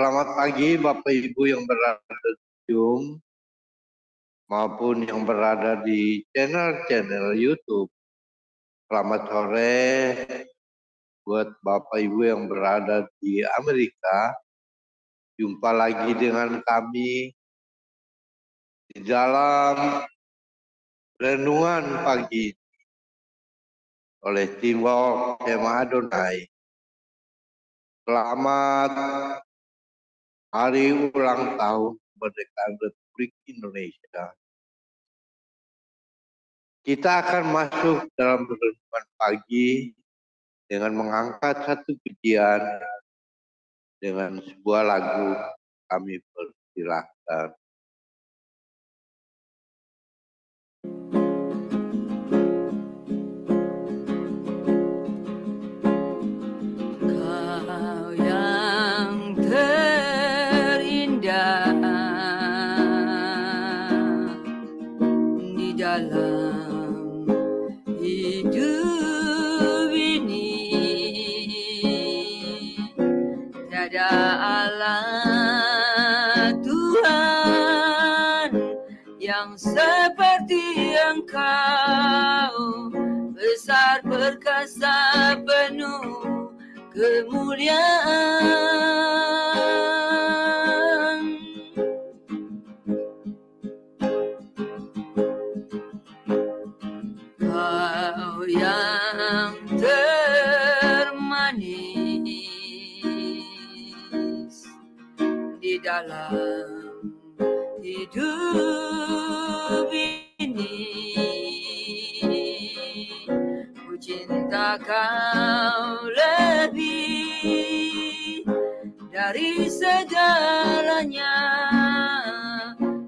Selamat pagi Bapak Ibu yang berada di Zoom maupun yang berada di channel-channel YouTube. Selamat sore buat Bapak Ibu yang berada di Amerika. Jumpa lagi dengan kami di dalam renungan pagi oleh tim Walk Kemah Adonai. Selamat hari ulang tahun kemerdekaan Republik Indonesia. Kita akan masuk dalam renungan pagi dengan mengangkat satu pujian dengan sebuah lagu. Kami persilahkan. Kau yang terindah di dalam hidup ini, tiada Allah Tuhan yang seperti Engkau, besar perkasa penuh kemuliaan. Kau yang termanis di dalam hidup ini, ku cinta Kau lebih dari segalanya,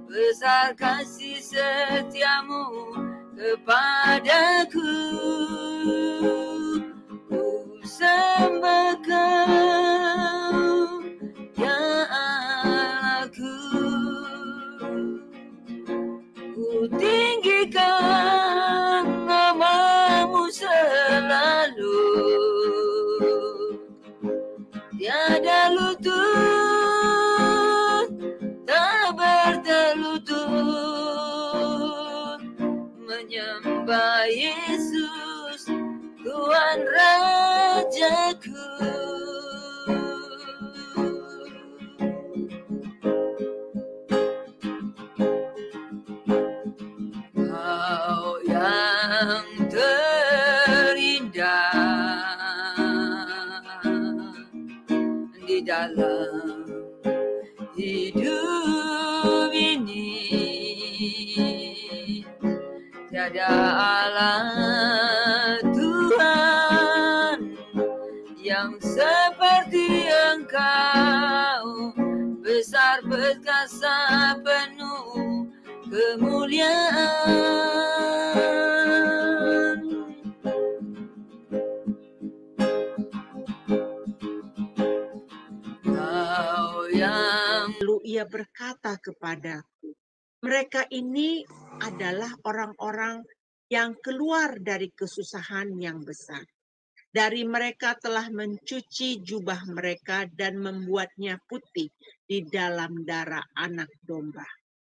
besar kasih setiamu kepadaku. Ku sembah Kau, ya Allahku. Ku tinggikan nama-Mu selalu, tiada lutut, tak bertelutut, menyembah Yesus, Tuhan Rajaku. Kau yang terindah di dalam hidup ini, tiada Allah Tuhan yang seperti Engkau, besar perkasa penuh kemuliaan. Kau yang Lalu ia berkata kepadaku, mereka ini adalah orang-orang yang keluar dari kesusahan yang besar. Dari mereka telah mencuci jubah mereka dan membuatnya putih di dalam darah anak domba.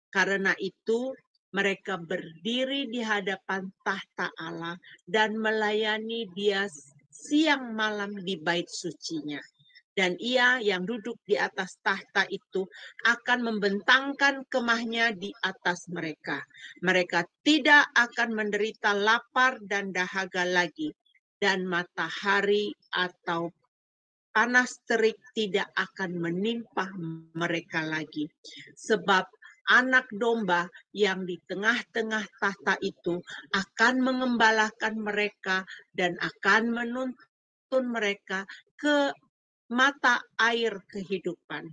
Karena itu mereka berdiri di hadapan tahta Allah dan melayani Dia siang malam di bait sucinya. Dan Ia yang duduk di atas tahta itu akan membentangkan kemahnya di atas mereka. Mereka tidak akan menderita lapar dan dahaga lagi, dan matahari atau panas terik tidak akan menimpa mereka lagi. Sebab anak domba yang di tengah-tengah tahta itu akan mengembalakan mereka dan akan menuntun mereka ke mata air kehidupan.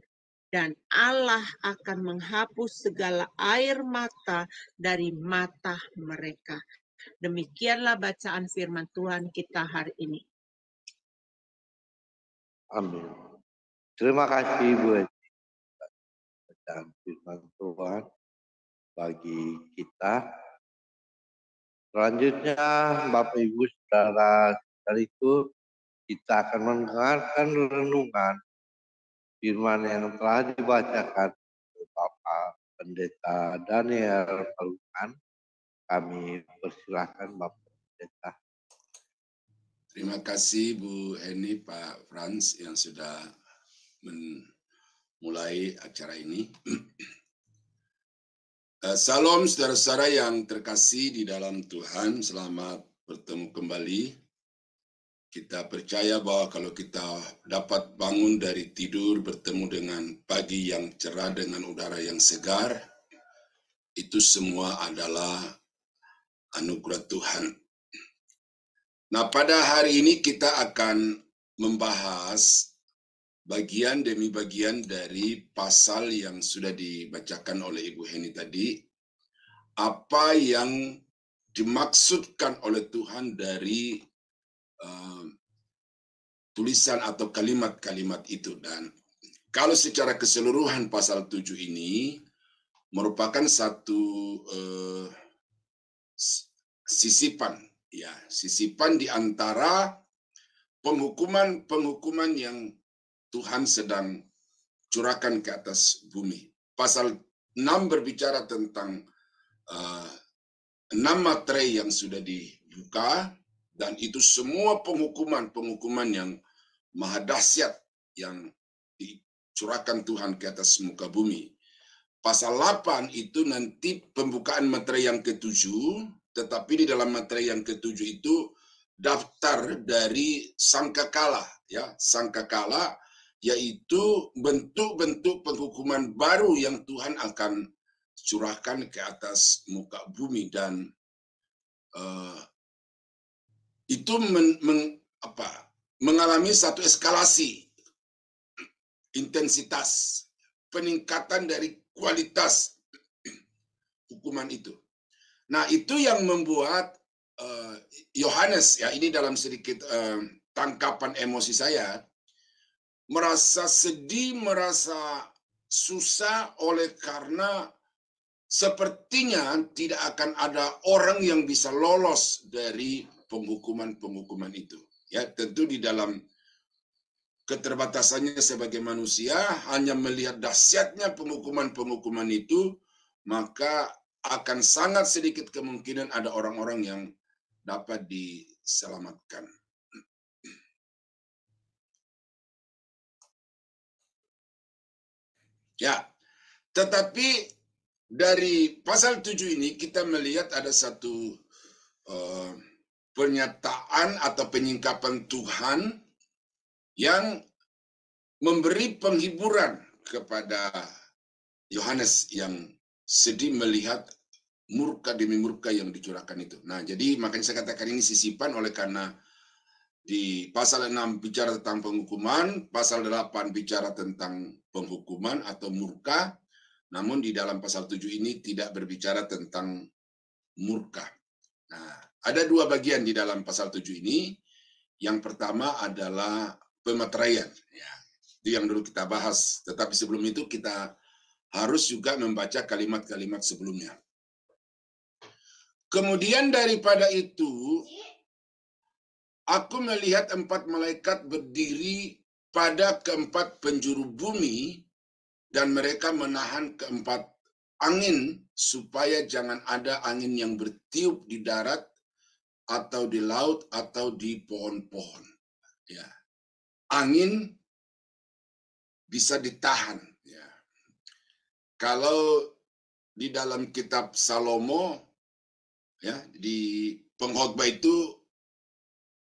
Dan Allah akan menghapus segala air mata dari mata mereka. Demikianlah bacaan firman Tuhan kita hari ini. Amin. Terima kasih buat bacaan firman Tuhan bagi kita. Selanjutnya Bapak Ibu Saudara itu kita akan mendengarkan renungan firman yang telah dibacakan oleh Bapak Pendeta Daniel Palungan. Kami persilahkan Bapak Pendeta. Terima kasih Bu Eni, Pak Frans yang sudah memulai acara ini. Salam saudara-saudara yang terkasih di dalam Tuhan, selamat bertemu kembali. Kita percaya bahwa kalau kita dapat bangun dari tidur bertemu dengan pagi yang cerah dengan udara yang segar, itu semua adalah anugerah Tuhan. Nah, pada hari ini kita akan membahas bagian demi bagian dari pasal yang sudah dibacakan oleh Ibu Heni tadi. Apa yang dimaksudkan oleh Tuhan dari tulisan atau kalimat-kalimat itu. Dan kalau secara keseluruhan pasal 7 ini merupakan satu sisipan, ya, sisipan di antara penghukuman yang Tuhan sedang curahkan ke atas bumi. Pasal 6 berbicara tentang 6 materai yang sudah dibuka, dan itu semua penghukuman yang maha dahsyat yang dicurahkan Tuhan ke atas muka bumi. Pasal 8 itu nanti pembukaan materai yang ke-7, tetapi di dalam materai yang ke-7 itu daftar dari sangkakala, ya, sangkakala yaitu bentuk-bentuk penghukuman baru yang Tuhan akan curahkan ke atas muka bumi, dan itu mengalami satu eskalasi intensitas, peningkatan dari kualitas hukuman itu. Nah, itu yang membuat Yohanes, ya, ini dalam sedikit tangkapan emosi saya, merasa sedih, merasa susah oleh karena sepertinya tidak akan ada orang yang bisa lolos dari penghukuman itu. Ya, tentu di dalam keterbatasannya sebagai manusia, hanya melihat dahsyatnya penghukuman itu, maka akan sangat sedikit kemungkinan ada orang-orang yang dapat diselamatkan. Ya, tetapi dari pasal 7 ini kita melihat ada satu pernyataan atau penyingkapan Tuhan yang memberi penghiburan kepada Yohanes yang sedih melihat murka demi murka yang dicurahkan itu. Nah, jadi makanya saya katakan ini sisipan, oleh karena di pasal 6 bicara tentang penghukuman, pasal 8 bicara tentang penghukuman atau murka, namun di dalam pasal 7 ini tidak berbicara tentang murka. Nah, ada 2 bagian di dalam pasal 7 ini. Yang pertama adalah pemeteraian. Ya, itu yang dulu kita bahas. Tetapi sebelum itu kita harus juga membaca kalimat-kalimat sebelumnya. Kemudian daripada itu, aku melihat 4 malaikat berdiri pada ke-4 penjuru bumi, dan mereka menahan ke-4 angin supaya jangan ada angin yang bertiup di darat atau di laut atau di pohon-pohon. Ya, angin bisa ditahan. Ya. Kalau di dalam kitab Salomo, ya, di pengkhotbah itu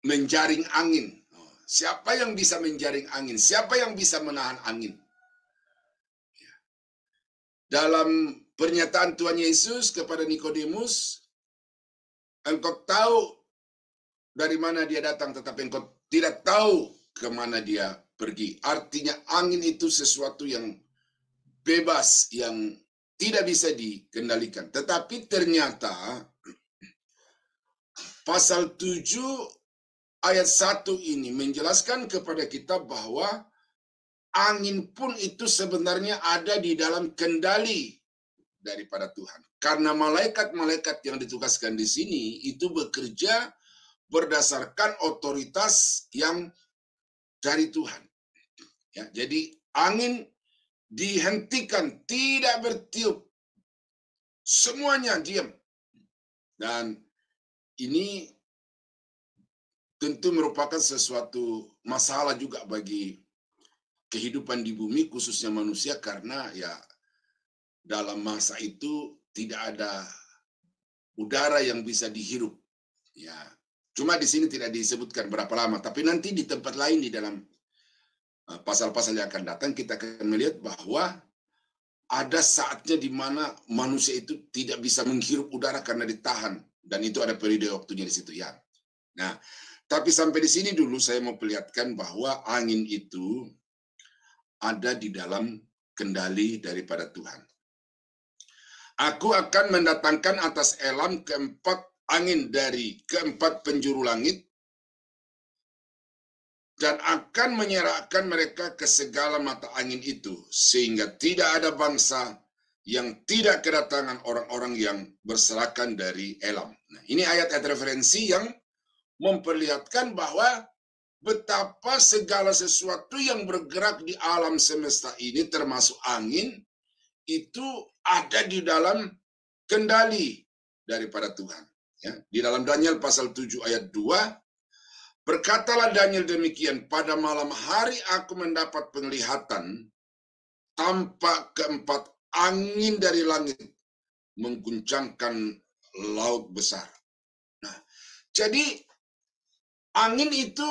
menjaring angin. Siapa yang bisa menjaring angin? Siapa yang bisa menahan angin? Dalam pernyataan Tuhan Yesus kepada Nikodemus, engkau tahu dari mana dia datang, tetapi engkau tidak tahu kemana dia pergi. Artinya angin itu sesuatu yang bebas, yang tidak bisa dikendalikan. Tetapi ternyata pasal 7 ayat 1 ini menjelaskan kepada kita bahwa angin pun itu sebenarnya ada di dalam kendali daripada Tuhan. Karena malaikat-malaikat yang ditugaskan di sini itu bekerja berdasarkan otoritas yang dari Tuhan. Ya, jadi Angin dihentikan, tidak bertiup. Semuanya diam. Dan ini tentu merupakan sesuatu masalah juga bagi kehidupan di bumi, khususnya manusia, karena ya dalam masa itu tidak ada udara yang bisa dihirup. Ya, cuma di sini tidak disebutkan berapa lama, tapi nanti di tempat lain di dalam pasal-pasal yang akan datang kita akan melihat bahwa ada saatnya di mana manusia itu tidak bisa menghirup udara karena ditahan, dan itu ada periode waktunya di situ ya. Nah, tapi sampai di sini dulu saya mau perlihatkan bahwa angin itu ada di dalam kendali daripada Tuhan. Aku akan mendatangkan atas Elam keempat angin dari keempat penjuru langit, dan akan menyerahkan mereka ke segala mata angin itu, sehingga tidak ada bangsa yang tidak kedatangan orang-orang yang berserakan dari Elam. Nah, ini ayat-ayat referensi yang memperlihatkan bahwa betapa segala sesuatu yang bergerak di alam semesta ini, termasuk angin, itu ada di dalam kendali daripada Tuhan. Ya, di dalam Daniel pasal 7 ayat 2, berkatalah Daniel demikian, pada malam hari aku mendapat penglihatan, tampak keempat angin dari langit mengguncangkan laut besar. Nah, jadi angin itu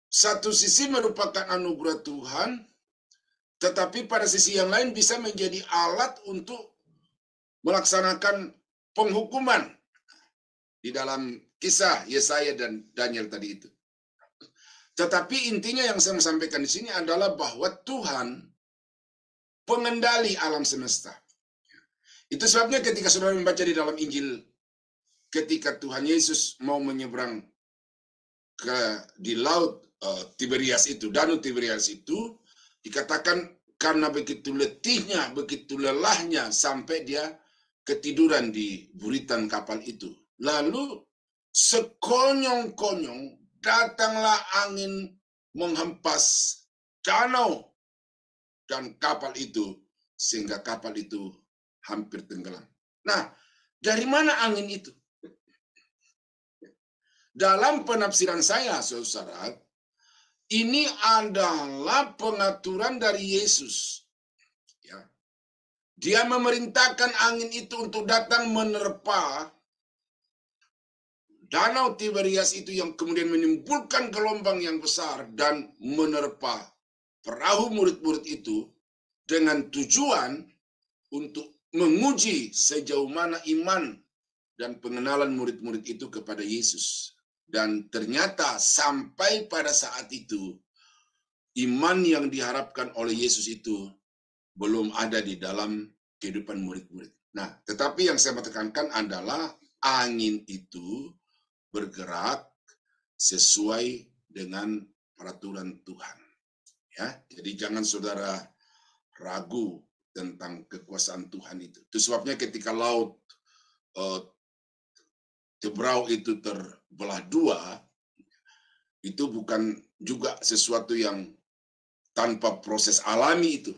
satu sisi merupakan anugerah Tuhan, tetapi pada sisi yang lain bisa menjadi alat untuk melaksanakan penghukuman di dalam kisah Yesaya dan Daniel tadi itu. Tetapi intinya yang saya sampaikan di sini adalah bahwa Tuhan pengendali alam semesta. Itu sebabnya ketika saudara membaca di dalam Injil, ketika Tuhan Yesus mau menyeberang di laut Tiberias itu, Danau Tiberias itu, dikatakan karena begitu letihnya, begitu lelahnya, sampai dia ketiduran di buritan kapal itu. Lalu sekonyong-konyong datanglah angin menghempas danau dan kapal itu, sehingga kapal itu hampir tenggelam. Nah, dari mana angin itu? Dalam penafsiran saya, saudara, ini adalah pengaturan dari Yesus. Ya. Dia memerintahkan angin itu untuk datang menerpa Danau Tiberias itu, yang kemudian menimbulkan gelombang yang besar dan menerpa perahu murid-murid itu, dengan tujuan untuk menguji sejauh mana iman dan pengenalan murid-murid itu kepada Yesus. Dan ternyata sampai pada saat itu, iman yang diharapkan oleh Yesus itu belum ada di dalam kehidupan murid-murid. Nah, tetapi yang saya mau tekankan adalah angin itu bergerak sesuai dengan peraturan Tuhan. Ya, jadi jangan saudara ragu tentang kekuasaan Tuhan itu. Itu sebabnya ketika laut Tebrau itu terbelah dua, itu bukan juga sesuatu yang tanpa proses alami itu.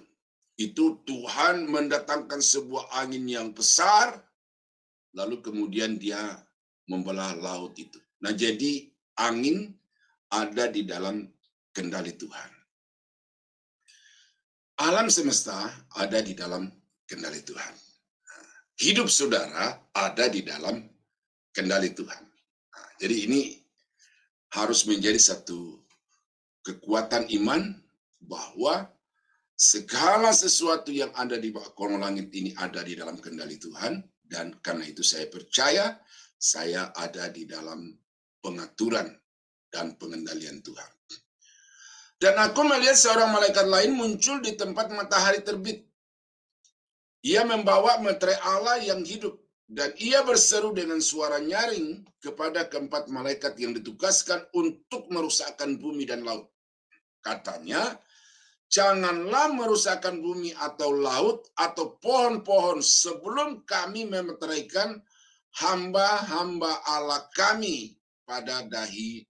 Itu Tuhan mendatangkan sebuah angin yang besar, lalu kemudian dia membelah laut itu. Nah, jadi angin ada di dalam kendali Tuhan. Alam semesta ada di dalam kendali Tuhan. Hidup saudara ada di dalam kendali Tuhan. Nah, jadi ini harus menjadi satu kekuatan iman bahwa segala sesuatu yang ada di bawah kolong langit ini ada di dalam kendali Tuhan, dan karena itu saya percaya saya ada di dalam pengaturan dan pengendalian Tuhan. Dan aku melihat seorang malaikat lain muncul di tempat matahari terbit. Ia membawa meterai Allah yang hidup, dan ia berseru dengan suara nyaring kepada keempat malaikat yang ditugaskan untuk merusakkan bumi dan laut. Katanya, janganlah merusakkan bumi atau laut atau pohon-pohon sebelum kami memeteraikan hamba-hamba Allah kami pada dahi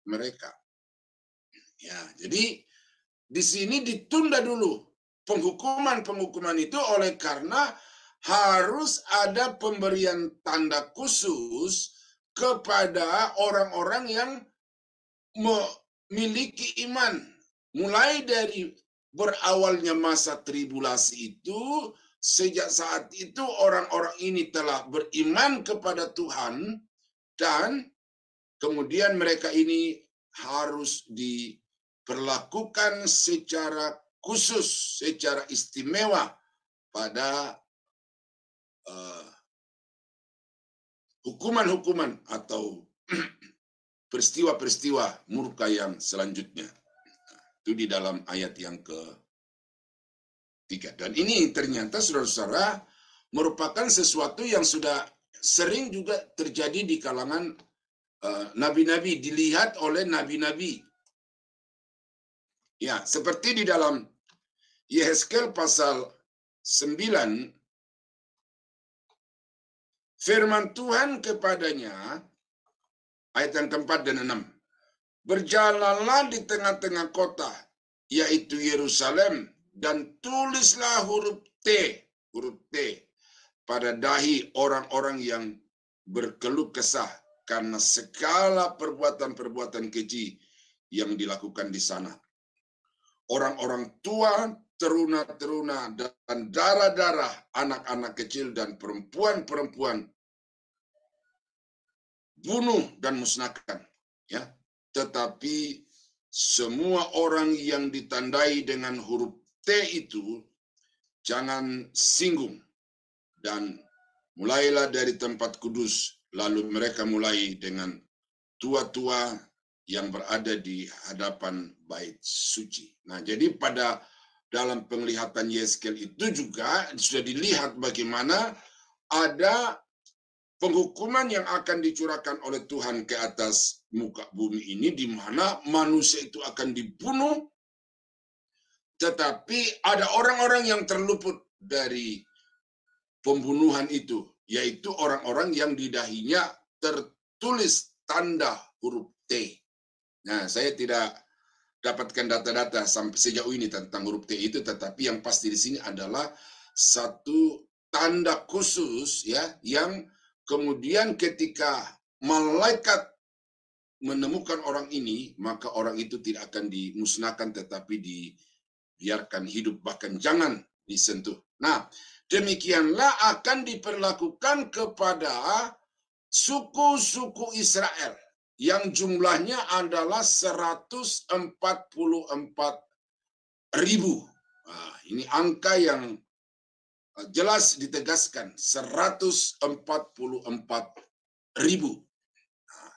mereka. Ya, jadi di sini ditunda dulu penghukuman itu oleh karena harus ada pemberian tanda khusus kepada orang-orang yang memiliki iman. Mulai dari berawalnya masa tribulasi itu, sejak saat itu orang-orang ini telah beriman kepada Tuhan, dan kemudian mereka ini harus diperlakukan secara khusus, secara istimewa pada hukuman-hukuman atau peristiwa-peristiwa murka yang selanjutnya. Itu di dalam ayat yang ke-3. Dan ini ternyata saudara-saudara merupakan sesuatu yang sudah sering juga terjadi di kalangan nabi-nabi, dilihat oleh nabi-nabi. Ya, seperti di dalam Yehezkel pasal 9, firman Tuhan kepadanya, ayat yang ke-4 dan 6. Berjalanlah di tengah-tengah kota, yaitu Yerusalem, dan tulislah huruf T pada dahi orang-orang yang berkeluh kesah karena segala perbuatan-perbuatan keji yang dilakukan di sana. Orang-orang tua, teruna-teruna, dan darah-darah, anak-anak kecil dan perempuan-perempuan bunuh dan musnahkan, ya. Tetapi semua orang yang ditandai dengan huruf T itu jangan singgung, dan mulailah dari tempat kudus, lalu mereka mulai dengan tua-tua yang berada di hadapan bait suci. Nah, jadi pada dalam penglihatan Yehezkel itu juga sudah dilihat bagaimana ada penghukuman yang akan dicurahkan oleh Tuhan ke atas muka bumi ini, di mana manusia itu akan dibunuh, tetapi ada orang-orang yang terluput dari pembunuhan itu, yaitu orang-orang yang di dahinya tertulis tanda huruf T. Nah, saya tidak dapatkan data-data sampai sejauh ini tentang huruf T itu, tetapi yang pasti di sini adalah satu tanda khusus, ya, yang kemudian ketika malaikat menemukan orang ini, maka orang itu tidak akan dimusnahkan, tetapi dibiarkan hidup, bahkan jangan disentuh. Nah, demikianlah akan diperlakukan kepada suku-suku Israel yang jumlahnya adalah 144.000. Nah, ini angka yang jelas ditegaskan, 144.000. Nah,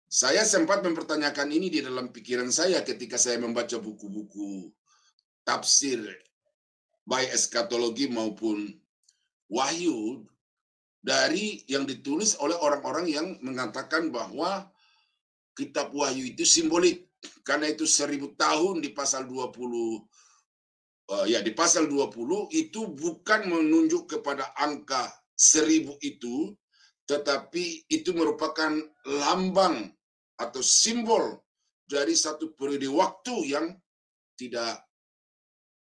saya sempat mempertanyakan ini di dalam pikiran saya ketika saya membaca buku-buku tafsir baik eskatologi maupun wahyu dari yang ditulis oleh orang-orang yang mengatakan bahwa kitab wahyu itu simbolik, karena itu 1000 tahun di pasal 20. Di pasal 20 itu bukan menunjuk kepada angka 1000 itu, tetapi itu merupakan lambang atau simbol dari satu periode waktu yang tidak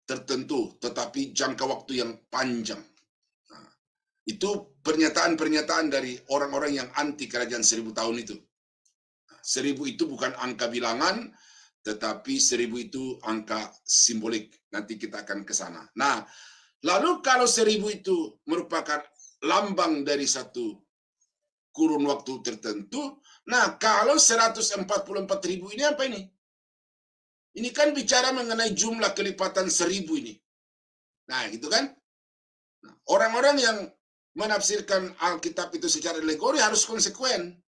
tertentu, tetapi jangka waktu yang panjang. Nah, itu pernyataan-pernyataan dari orang-orang yang anti kerajaan 1000 tahun itu. 1000 itu bukan angka bilangan, tetapi 1000 itu angka simbolik. Nanti kita akan ke sana. Nah, lalu kalau 1000 itu merupakan lambang dari satu kurun waktu tertentu, nah kalau 144.000 ini apa ini? Ini kan bicara mengenai jumlah kelipatan 1000 ini. Nah, gitu kan? Nah, orang-orang yang menafsirkan Alkitab itu secara alegori harus konsisten.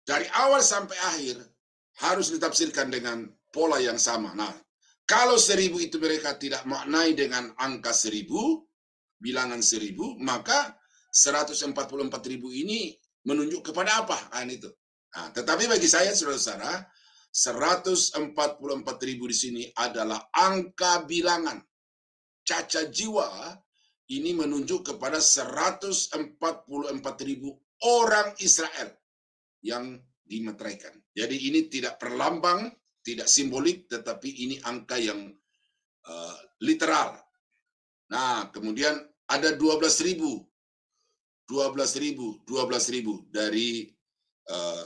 Dari awal sampai akhir harus ditafsirkan dengan pola yang sama. Nah, kalau 1000 itu mereka tidak maknai dengan angka 1000, bilangan 1000, maka 144.000 ini menunjuk kepada apa? Nah, itu. Nah, tetapi bagi saya, saudara-saudara, 144.000 di sini adalah angka bilangan. Caca jiwa ini menunjuk kepada 144.000 orang Israel yang dimeteraikan. Jadi ini tidak perlambang, tidak simbolik, tetapi ini angka yang literal. Nah, kemudian ada 12.000 dari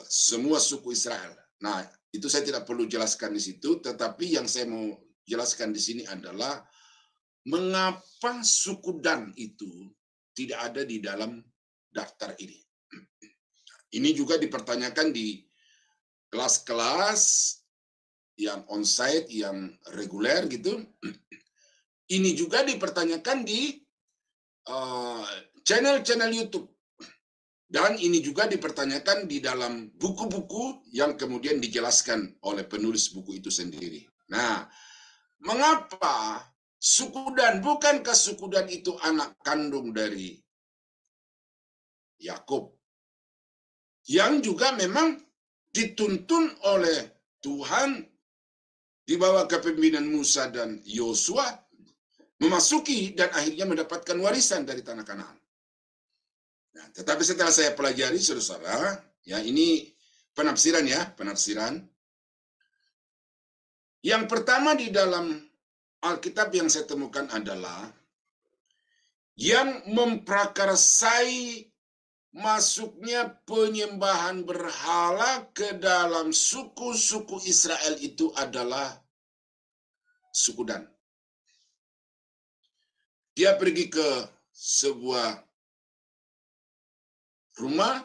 semua suku Israel. Nah, itu saya tidak perlu jelaskan di situ, tetapi yang saya mau jelaskan di sini adalah mengapa suku Dan itu tidak ada di dalam daftar ini. Ini juga dipertanyakan di kelas-kelas yang onsite, yang reguler gitu. Ini juga dipertanyakan di channel-channel YouTube. Dan ini juga dipertanyakan di dalam buku-buku yang kemudian dijelaskan oleh penulis buku itu sendiri. Nah, mengapa suku Dan? Bukankah suku Dan itu anak kandung dari Yakub? Yang juga memang dituntun oleh Tuhan di bawah kepemimpinan Musa dan Yosua memasuki dan akhirnya mendapatkan warisan dari tanah Kanaan. Nah, tetapi setelah saya pelajari, saudara-saudara, ya ini penafsiran ya, penafsiran. Yang pertama di dalam Alkitab yang saya temukan adalah yang memprakarsai masuknya penyembahan berhala ke dalam suku-suku Israel itu adalah suku Dan. Dia pergi ke sebuah rumah,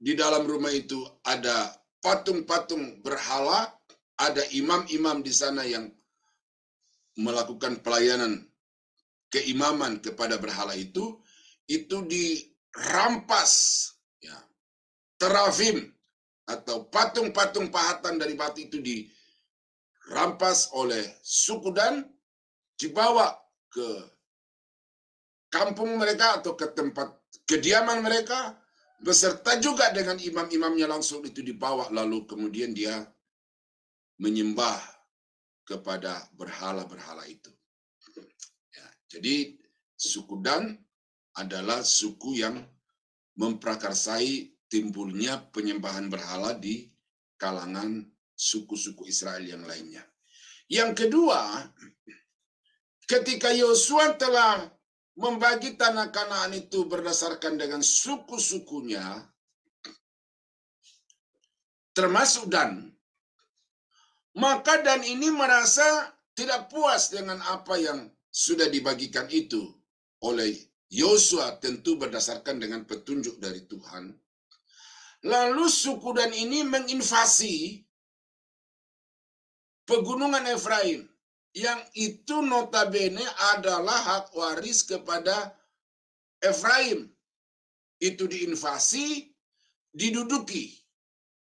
di dalam rumah itu ada patung-patung berhala, ada imam-imam di sana yang melakukan pelayanan keimaman kepada berhala itu dirampas, ya, terafim atau patung-patung pahatan dari batu itu dirampas oleh suku Dan, dibawa ke kampung mereka atau ke tempat kediaman mereka, beserta juga dengan imam-imamnya langsung itu dibawa, lalu kemudian dia menyembah kepada berhala-berhala itu. Ya, jadi suku Dan adalah suku yang memprakarsai timbulnya penyembahan berhala di kalangan suku-suku Israel yang lainnya. Yang kedua, ketika Yosua telah membagi tanah Kanaan itu berdasarkan dengan suku-sukunya, termasuk Dan, maka Dan ini merasa tidak puas dengan apa yang sudah dibagikan itu oleh Yosua, tentu berdasarkan dengan petunjuk dari Tuhan. Lalu suku Dan ini menginvasi pegunungan Efraim, yang itu notabene adalah hak waris kepada Efraim. Itu diinvasi, diduduki.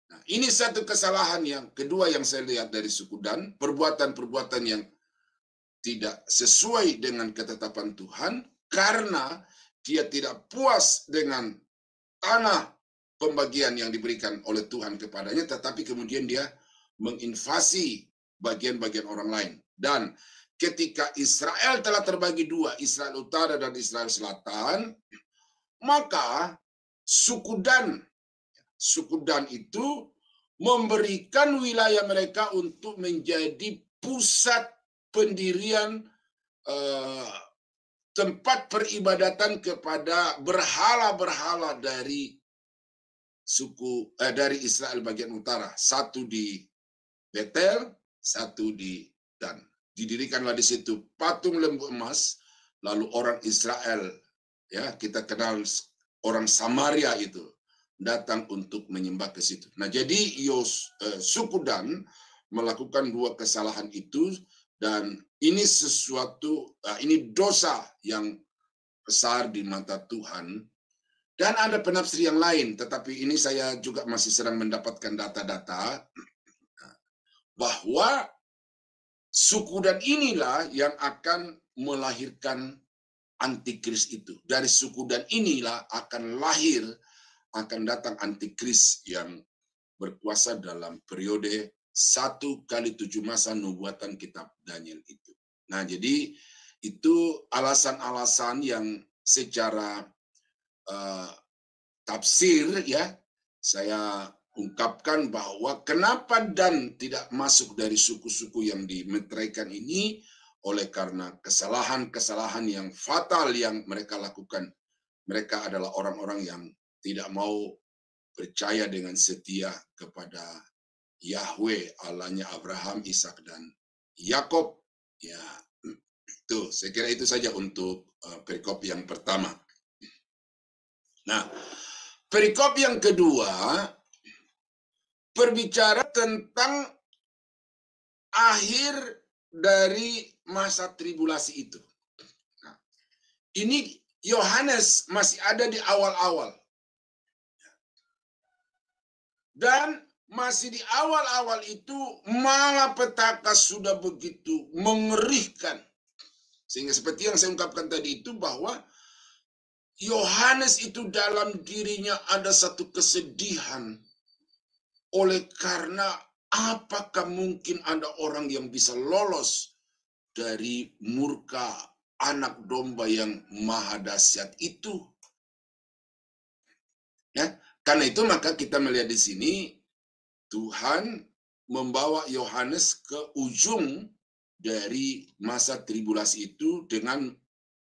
Nah, ini satu kesalahan yang kedua yang saya lihat dari suku Dan, perbuatan-perbuatan yang tidak sesuai dengan ketetapan Tuhan, karena dia tidak puas dengan tanah pembagian yang diberikan oleh Tuhan kepadanya, tetapi kemudian dia menginvasi bagian-bagian orang lain. Dan ketika Israel telah terbagi dua, Israel Utara dan Israel Selatan, maka suku Dan itu memberikan wilayah mereka untuk menjadi pusat pendirian tempat peribadatan kepada berhala-berhala dari dari Israel bagian utara. Satu di Betel, satu di Dan. Didirikanlah di situ patung lembu emas, lalu orang Israel, ya kita kenal orang Samaria itu, datang untuk menyembah ke situ. Nah, jadi suku Dan melakukan dua kesalahan itu, dan ini ini dosa yang besar di mata Tuhan. Dan ada penafsir yang lain, tetapi ini saya juga masih sedang mendapatkan data-data bahwa suku Dan inilah yang akan melahirkan antikris itu. Dari suku Dan inilah akan akan datang antikris yang berkuasa dalam periode 1 kali 7 masa nubuatan kitab Daniel itu. Nah, jadi itu alasan-alasan yang secara tafsir ya saya ungkapkan bahwa kenapa Dan tidak masuk dari suku-suku yang dimeteraikan ini, oleh karena kesalahan-kesalahan yang fatal yang mereka lakukan. Mereka adalah orang-orang yang tidak mau percaya dengan setia kepada Yahweh, Allahnya Abraham, Ishak, dan Yakob. Ya, itu saya kira itu saja untuk perikop yang pertama. Nah, perikop yang kedua berbicara tentang akhir dari masa tribulasi itu. Nah, ini Yohanes masih ada di awal-awal. Dan masih di awal-awal itu malapetaka sudah begitu mengerikan. Sehingga seperti yang saya ungkapkan tadi itu, bahwa Yohanes itu dalam dirinya ada satu kesedihan. Oleh karena apakah mungkin ada orang yang bisa lolos dari murka anak domba yang maha dahsyat itu? Ya, karena itu maka kita melihat di sini Tuhan membawa Yohanes ke ujung dari masa tribulasi itu dengan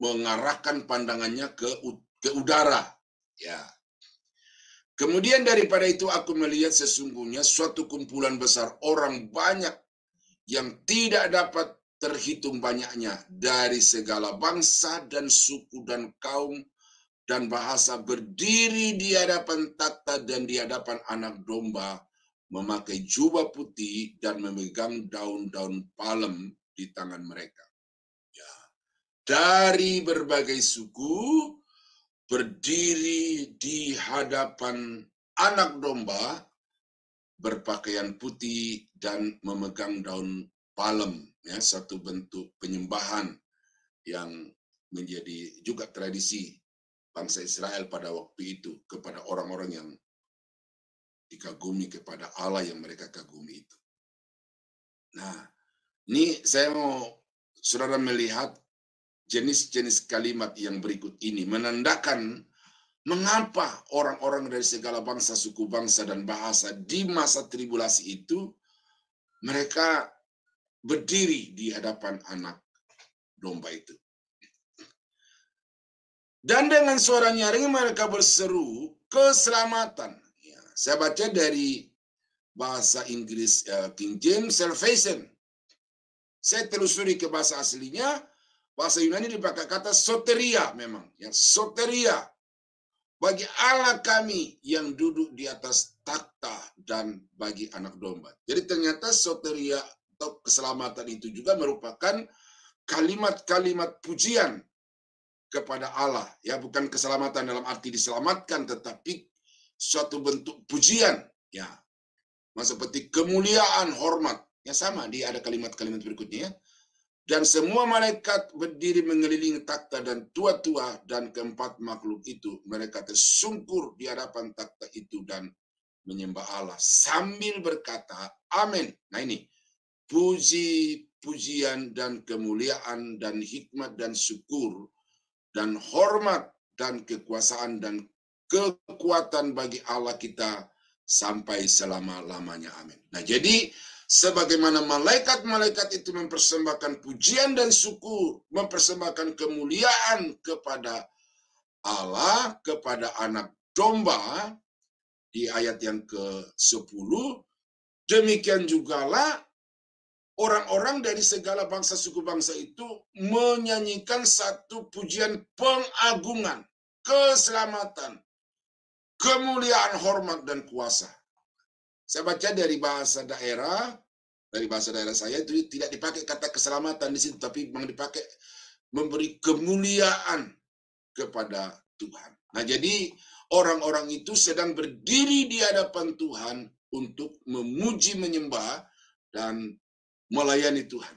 mengarahkan pandangannya ke udara. Ya. Kemudian daripada itu aku melihat sesungguhnya suatu kumpulan besar orang banyak yang tidak dapat terhitung banyaknya dari segala bangsa dan suku dan kaum dan bahasa berdiri di hadapan takhta dan di hadapan anak domba, memakai jubah putih dan memegang daun-daun palem di tangan mereka. Ya. Dari berbagai suku berdiri di hadapan anak domba, berpakaian putih dan memegang daun palem. Ya, satu bentuk penyembahan yang menjadi juga tradisi bangsa Israel pada waktu itu kepada orang-orang yang dikagumi, kepada Allah yang mereka kagumi itu. Nah, ini saya mau saudara melihat jenis-jenis kalimat yang berikut ini menandakan mengapa orang-orang dari segala bangsa, suku bangsa, dan bahasa di masa tribulasi itu mereka berdiri di hadapan anak domba itu. Dan dengan suara nyaring mereka berseru keselamatan. Ya, saya baca dari bahasa Inggris King James Salvation. Saya telusuri ke bahasa aslinya, bahasa Yunani dipakai kata soteria memang. Ya, soteria. Bagi Allah kami yang duduk di atas takhta dan bagi anak domba. Jadi ternyata soteria atau keselamatan itu juga merupakan kalimat-kalimat pujian kepada Allah. Ya, bukan keselamatan dalam arti diselamatkan, tetapi suatu bentuk pujian. Ya, seperti kemuliaan, hormat. Ya, sama, dia ada kalimat-kalimat berikutnya. Dan semua malaikat berdiri mengelilingi takhta dan tua-tua dan keempat makhluk itu. Mereka tersungkur di hadapan takhta itu dan menyembah Allah sambil berkata, amin. Nah ini, puji, pujian dan kemuliaan dan hikmat dan syukur dan hormat dan kekuasaan dan kekuatan bagi Allah kita sampai selama-lamanya. Amin. Nah jadi, sebagaimana malaikat-malaikat itu mempersembahkan pujian dan syukur, mempersembahkan kemuliaan kepada Allah, kepada anak domba, di ayat yang ke-10, demikian jugalah orang-orang dari segala bangsa suku bangsa itu menyanyikan satu pujian pengagungan, keselamatan, kemuliaan, hormat, dan kuasa. Saya baca dari bahasa daerah saya itu tidak dipakai kata keselamatan di situ, tapi memang dipakai memberi kemuliaan kepada Tuhan. Nah, jadi orang-orang itu sedang berdiri di hadapan Tuhan untuk memuji, menyembah, dan melayani Tuhan.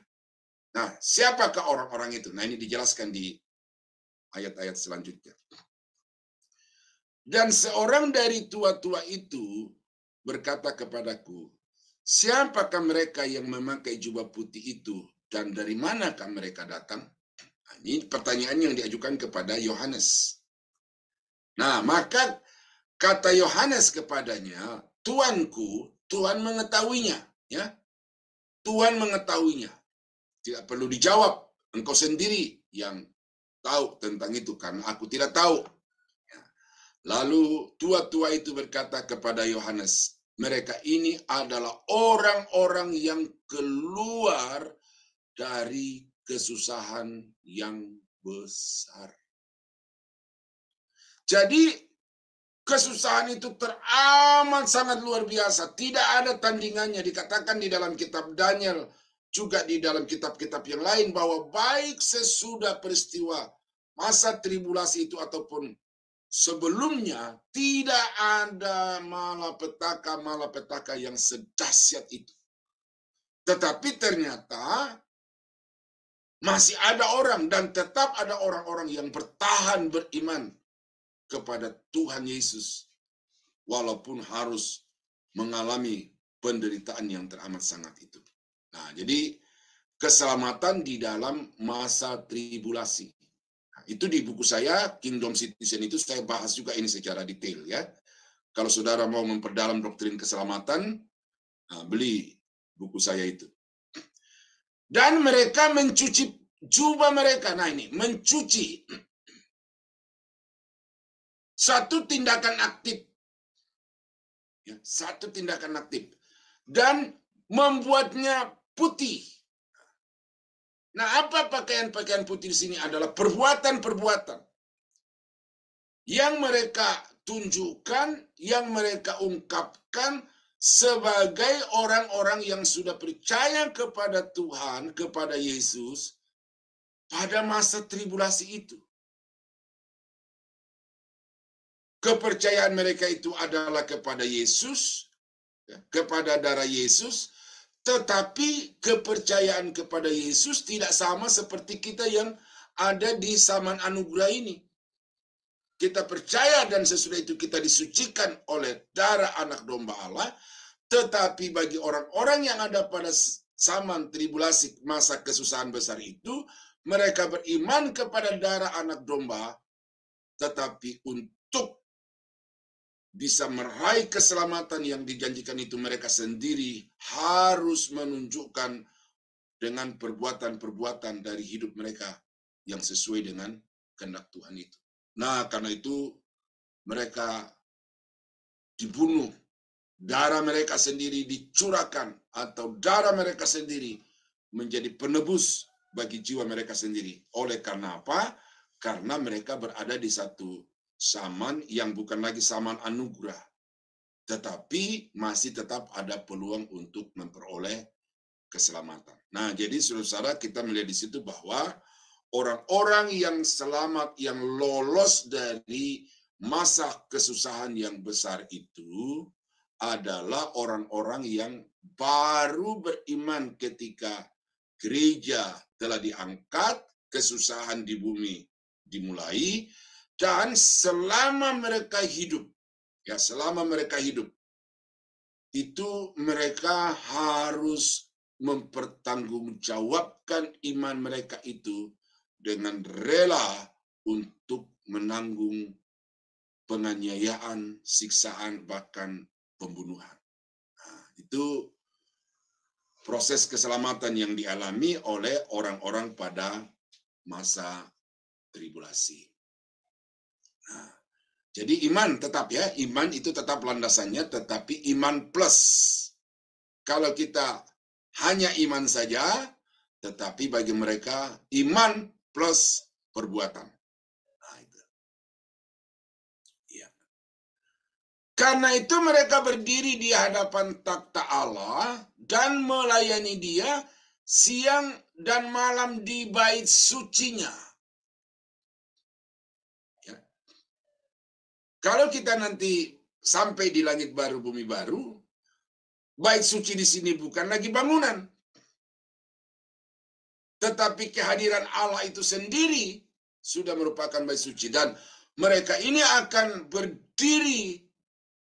Nah, siapakah orang-orang itu? Nah, ini dijelaskan di ayat-ayat selanjutnya. Dan seorang dari tua-tua itu berkata kepadaku, siapakah mereka yang memakai jubah putih itu dan dari manakah mereka datang? Nah, ini pertanyaan yang diajukan kepada Yohanes. Nah, maka kata Yohanes kepadanya, Tuanku, Tuhan mengetahuinya, ya. Tuhan mengetahuinya. Tidak perlu dijawab, engkau sendiri yang tahu tentang itu, karena aku tidak tahu. Lalu tua-tua itu berkata kepada Yohanes, mereka ini adalah orang-orang yang keluar dari kesusahan yang besar. Jadi kesusahan itu teramat sangat luar biasa. Tidak ada tandingannya. Dikatakan di dalam kitab Daniel, juga di dalam kitab-kitab yang lain, bahwa baik sesudah peristiwa masa tribulasi itu ataupun sebelumnya, tidak ada malapetaka yang sedahsyat itu. Tetapi ternyata masih ada orang, dan tetap ada orang-orang yang bertahan beriman kepada Tuhan Yesus, walaupun harus mengalami penderitaan yang teramat sangat itu. Nah, jadi keselamatan di dalam masa tribulasi. Nah, itu di buku saya, Kingdom Citizen, itu saya bahas juga ini secara detail, ya. Kalau saudara mau memperdalam doktrin keselamatan, nah, beli buku saya itu. Dan mereka mencuci jubah mereka. Nah, ini mencuci. Satu tindakan aktif. Ya, satu tindakan aktif. Dan membuatnya putih. Nah, apa pakaian-pakaian putih di sini adalah perbuatan-perbuatan yang mereka tunjukkan, yang mereka ungkapkan sebagai orang-orang yang sudah percaya kepada Tuhan, kepada Yesus pada masa tribulasi itu. Kepercayaan mereka itu adalah kepada Yesus, kepada darah Yesus, tetapi kepercayaan kepada Yesus tidak sama seperti kita yang ada di zaman anugerah ini. Kita percaya dan sesudah itu kita disucikan oleh darah anak domba Allah, tetapi bagi orang-orang yang ada pada zaman tribulasi, masa kesusahan besar itu, mereka beriman kepada darah anak domba, tetapi untuk bisa meraih keselamatan yang dijanjikan itu, mereka sendiri harus menunjukkan dengan perbuatan-perbuatan dari hidup mereka yang sesuai dengan kehendak Tuhan itu. Nah, karena itu mereka dibunuh, darah mereka sendiri dicurahkan, atau darah mereka sendiri menjadi penebus bagi jiwa mereka sendiri. Oleh karena apa? Karena mereka berada di satu zaman yang bukan lagi zaman anugerah, tetapi masih tetap ada peluang untuk memperoleh keselamatan. Nah, jadi saudara, kita melihat di situ bahwa orang-orang yang selamat, yang lolos dari masa kesusahan yang besar itu adalah orang-orang yang baru beriman ketika gereja telah diangkat, kesusahan di bumi dimulai, dan selama mereka hidup, ya, selama mereka hidup, itu mereka harus mempertanggungjawabkan iman mereka itu dengan rela untuk menanggung penganiayaan, siksaan, bahkan pembunuhan. Nah, itu proses keselamatan yang dialami oleh orang-orang pada masa tribulasi. Nah, jadi iman tetap, ya, iman itu tetap landasannya, tetapi iman plus. Kalau kita hanya iman saja, tetapi bagi mereka iman plus perbuatan. Nah, itu. Ya. Karena itu mereka berdiri di hadapan takhta Allah dan melayani Dia siang dan malam di bait sucinya. Kalau kita nanti sampai di langit baru, bumi baru, bait suci di sini bukan lagi bangunan, tetapi kehadiran Allah itu sendiri sudah merupakan bait suci. Dan mereka ini akan berdiri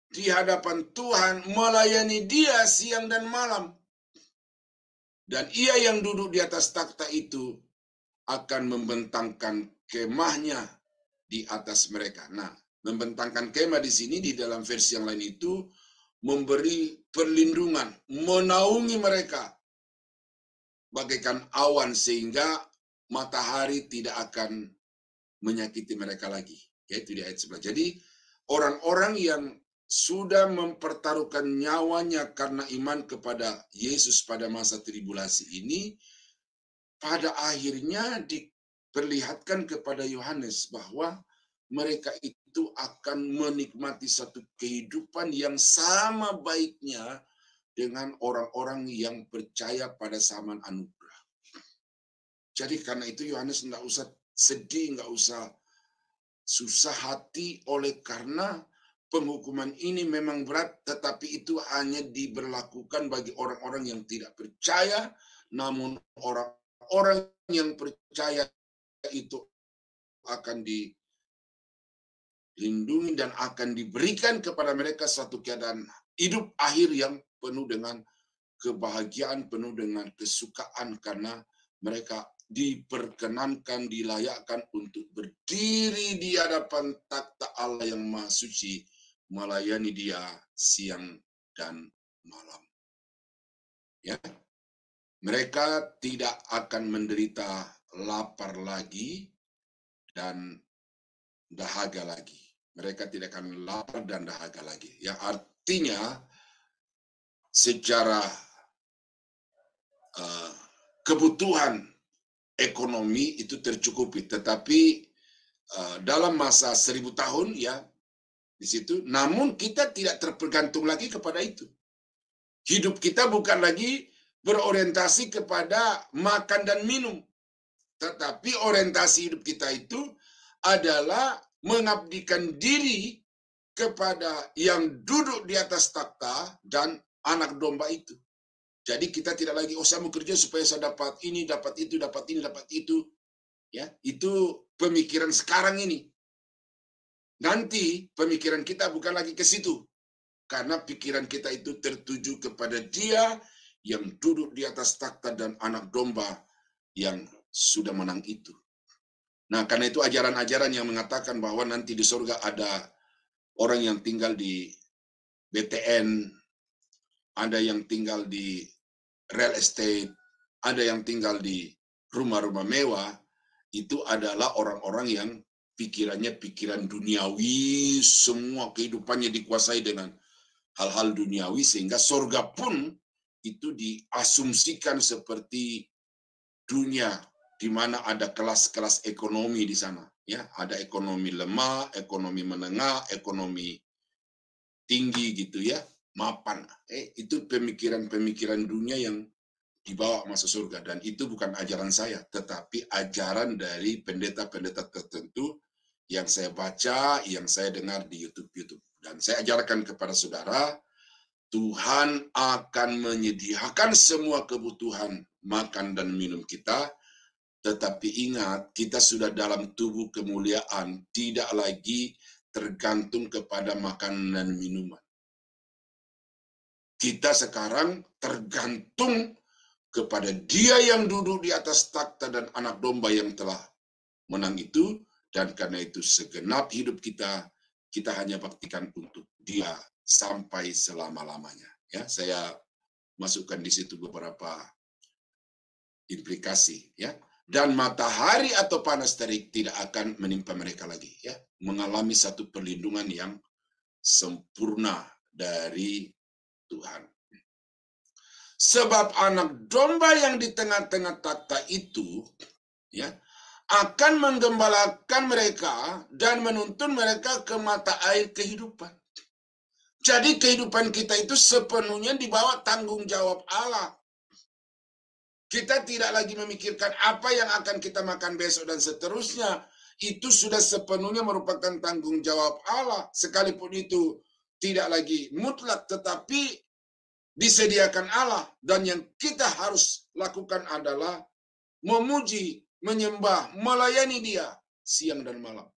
di hadapan Tuhan, melayani Dia siang dan malam. Dan Ia yang duduk di atas takhta itu akan membentangkan kemahnya di atas mereka. Nah, membentangkan kemah di sini di dalam versi yang lain itu memberi perlindungan, menaungi mereka bagaikan awan sehingga matahari tidak akan menyakiti mereka lagi. Yaitu di ayat 11. Jadi orang-orang yang sudah mempertaruhkan nyawanya karena iman kepada Yesus pada masa tribulasi ini, pada akhirnya diperlihatkan kepada Yohanes bahwa mereka itu akan menikmati satu kehidupan yang sama baiknya dengan orang-orang yang percaya pada zaman anugerah. Jadi karena itu Yohanes tidak usah sedih, nggak usah susah hati oleh karena penghukuman ini memang berat, tetapi itu hanya diberlakukan bagi orang-orang yang tidak percaya, namun orang-orang yang percaya itu akan dilindungi dan akan diberikan kepada mereka satu keadaan hidup akhir yang penuh dengan kebahagiaan, penuh dengan kesukaan karena mereka diperkenankan, dilayakkan untuk berdiri di hadapan takhta Allah yang Maha Suci, melayani Dia siang dan malam. Ya, mereka tidak akan menderita lapar lagi dan dahaga lagi. Mereka tidak akan lapar dan dahaga lagi. Yang artinya secara kebutuhan ekonomi itu tercukupi, tetapi dalam masa 1000 tahun ya di situ, namun kita tidak tergantung lagi kepada itu. Hidup kita bukan lagi berorientasi kepada makan dan minum, tetapi orientasi hidup kita itu adalah mengabdikan diri kepada yang duduk di atas takhta dan anak domba itu. Jadi kita tidak lagi, saya mau kerja supaya saya dapat ini, dapat itu, dapat ini, dapat itu. Ya, itu pemikiran sekarang ini. Nanti pemikiran kita bukan lagi ke situ. Karena pikiran kita itu tertuju kepada Dia yang duduk di atas takhta dan anak domba yang sudah menang itu. Nah, karena itu ajaran-ajaran yang mengatakan bahwa nanti di surga ada orang yang tinggal di BTN, ada yang tinggal di real estate, ada yang tinggal di rumah-rumah mewah, itu adalah orang-orang yang pikirannya pikiran duniawi, semua kehidupannya dikuasai dengan hal-hal duniawi, sehingga surga pun itu diasumsikan seperti dunia, di mana ada kelas-kelas ekonomi di sana. Ya, ada ekonomi lemah, ekonomi menengah, ekonomi tinggi gitu ya. Mapan, itu pemikiran-pemikiran dunia yang dibawa masuk surga, dan itu bukan ajaran saya, tetapi ajaran dari pendeta-pendeta tertentu yang saya baca, yang saya dengar di YouTube. Dan saya ajarkan kepada saudara, Tuhan akan menyediakan semua kebutuhan makan dan minum kita, tetapi ingat, kita sudah dalam tubuh kemuliaan, tidak lagi tergantung kepada makanan dan minuman. Kita sekarang tergantung kepada Dia yang duduk di atas takhta dan anak domba yang telah menang itu, dan karena itu segenap hidup kita hanya baktikan untuk Dia sampai selama-lamanya. Ya, saya masukkan di situ beberapa implikasi ya. Dan matahari atau panas terik tidak akan menimpa mereka lagi ya, mengalami satu perlindungan yang sempurna dari Tuhan. Sebab anak domba yang di tengah-tengah takhta itu ya akan menggembalakan mereka dan menuntun mereka ke mata air kehidupan. Jadi kehidupan kita itu sepenuhnya di bawah tanggung jawab Allah. Kita tidak lagi memikirkan apa yang akan kita makan besok dan seterusnya. Itu sudah sepenuhnya merupakan tanggung jawab Allah. Sekalipun itu tidak lagi mutlak, tetapi disediakan Allah. Dan yang kita harus lakukan adalah memuji, menyembah, melayani Dia siang dan malam.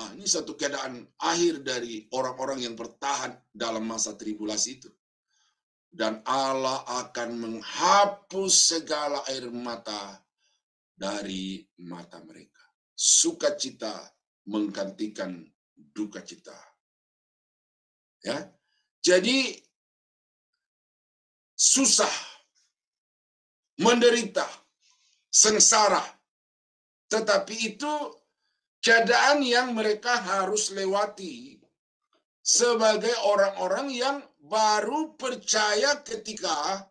Nah, ini satu keadaan akhir dari orang-orang yang bertahan dalam masa tribulasi itu. Dan Allah akan menghapus segala air mata dari mata mereka. Sukacita menggantikan duka cita. Ya, Jadi susah, menderita, sengsara. Tetapi itu keadaan yang mereka harus lewati sebagai orang-orang yang baru percaya ketika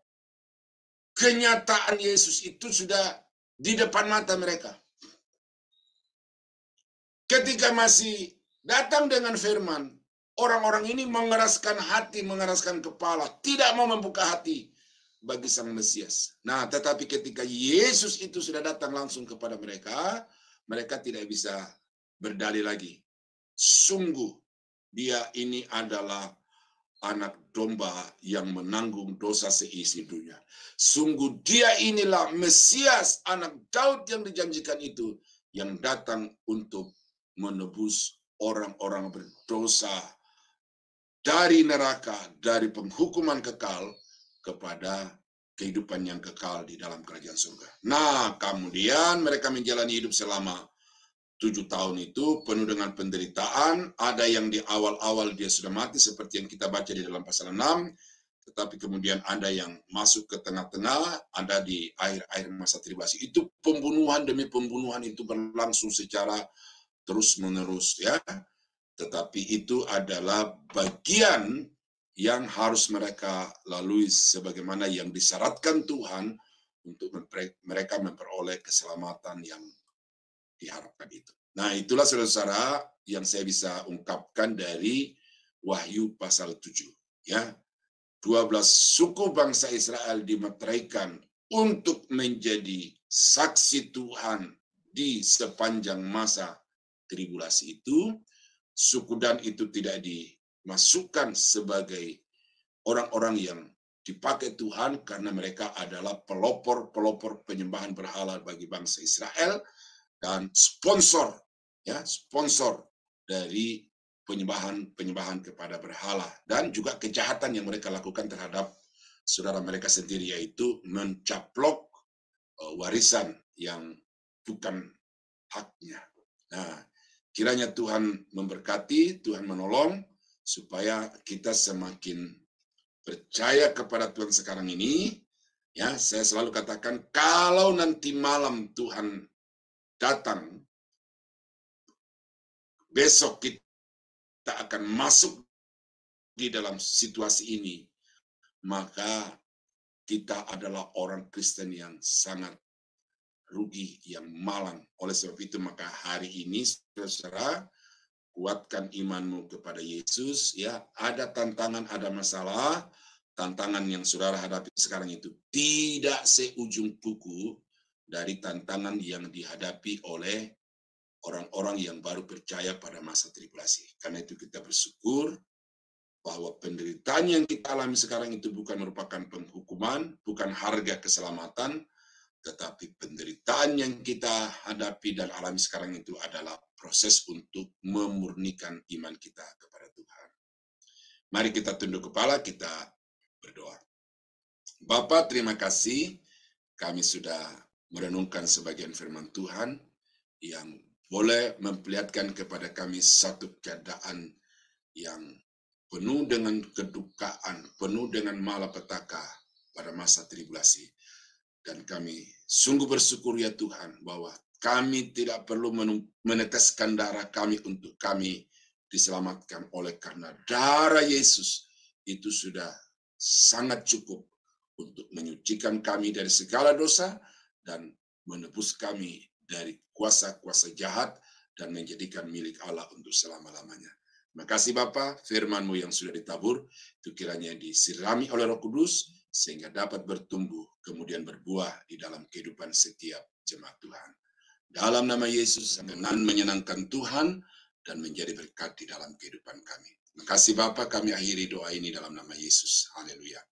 kenyataan Yesus itu sudah di depan mata mereka. Ketika masih datang dengan firman, orang-orang ini mengeraskan hati, mengeraskan kepala, tidak mau membuka hati bagi Sang Mesias. Nah, tetapi ketika Yesus itu sudah datang langsung kepada mereka, mereka tidak bisa berdalih lagi. Sungguh, dia ini adalah anak domba yang menanggung dosa seisi dunia. Sungguh dia inilah Mesias, anak Daud yang dijanjikan itu, yang datang untuk menebus orang-orang berdosa dari neraka, dari penghukuman kekal kepada kehidupan yang kekal di dalam kerajaan surga. Nah, kemudian mereka menjalani hidup selama 7 tahun itu penuh dengan penderitaan. Ada yang di awal-awal dia sudah mati seperti yang kita baca di dalam pasal 6. Tetapi kemudian ada yang masuk ke tengah-tengah, ada di akhir-akhir masa tribulasi. Itu pembunuhan demi pembunuhan itu berlangsung secara terus-menerus ya. Tetapi itu adalah bagian yang harus mereka lalui sebagaimana yang disyaratkan Tuhan untuk mereka memperoleh keselamatan yang diharapkan itu. Nah, itulah saudara-saudara yang saya bisa ungkapkan dari Wahyu pasal 7. Ya, 12 suku bangsa Israel dimeteraikan untuk menjadi saksi Tuhan di sepanjang masa tribulasi itu. Suku Dan itu tidak dimasukkan sebagai orang-orang yang dipakai Tuhan karena mereka adalah pelopor-pelopor penyembahan berhala bagi bangsa Israel. Dan sponsor dari penyembahan kepada berhala dan juga kejahatan yang mereka lakukan terhadap saudara mereka sendiri, yaitu mencaplok warisan yang bukan haknya. Nah, kiranya Tuhan memberkati, Tuhan menolong supaya kita semakin percaya kepada Tuhan sekarang ini. Ya, saya selalu katakan kalau nanti malam Tuhan datang, besok kita akan masuk di dalam situasi ini, maka kita adalah orang Kristen yang sangat rugi, yang malang. Oleh sebab itu, maka hari ini, saudara, kuatkan imanmu kepada Yesus. Ya, ada tantangan, ada masalah. Tantangan yang saudara hadapi sekarang itu tidak seujung kuku dari tantangan yang dihadapi oleh orang-orang yang baru percaya pada masa tribulasi. Karena itu kita bersyukur bahwa penderitaan yang kita alami sekarang itu bukan merupakan penghukuman, bukan harga keselamatan, tetapi penderitaan yang kita hadapi dan alami sekarang itu adalah proses untuk memurnikan iman kita kepada Tuhan. Mari kita tunduk kepala, kita berdoa. Bapa, terima kasih kami sudah merenungkan sebagian firman Tuhan yang boleh memperlihatkan kepada kami satu keadaan yang penuh dengan kedukaan, penuh dengan malapetaka pada masa tribulasi. Dan kami sungguh bersyukur ya Tuhan bahwa kami tidak perlu meneteskan darah kami untuk kami diselamatkan, oleh karena darah Yesus itu sudah sangat cukup untuk menyucikan kami dari segala dosa dan menebus kami dari kuasa-kuasa jahat dan menjadikan milik Allah untuk selama-lamanya. Terima kasih Bapa, firman-Mu yang sudah ditabur, itu kiranya disirami oleh Roh Kudus, sehingga dapat bertumbuh, kemudian berbuah di dalam kehidupan setiap jemaat Tuhan. Dalam nama Yesus, dengan menyenangkan Tuhan, dan menjadi berkat di dalam kehidupan kami. Terima kasih Bapa, kami akhiri doa ini dalam nama Yesus. Haleluya.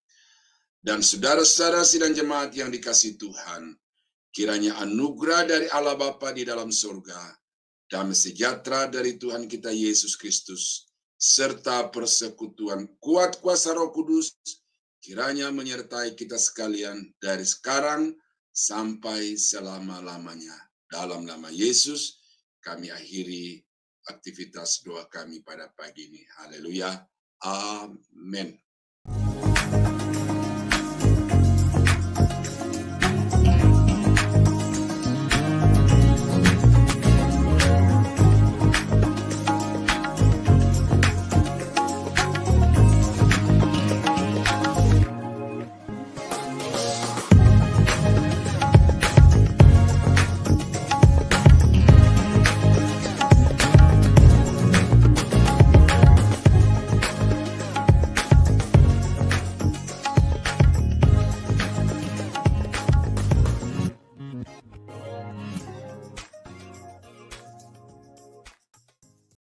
Dan saudara-saudara sidang jemaat yang dikasihi Tuhan, kiranya anugerah dari Allah Bapa di dalam surga, damai sejahtera dari Tuhan kita Yesus Kristus, serta persekutuan kuat kuasa Roh Kudus, kiranya menyertai kita sekalian dari sekarang sampai selama-lamanya. Dalam nama Yesus, kami akhiri aktivitas doa kami pada pagi ini. Haleluya. Amin.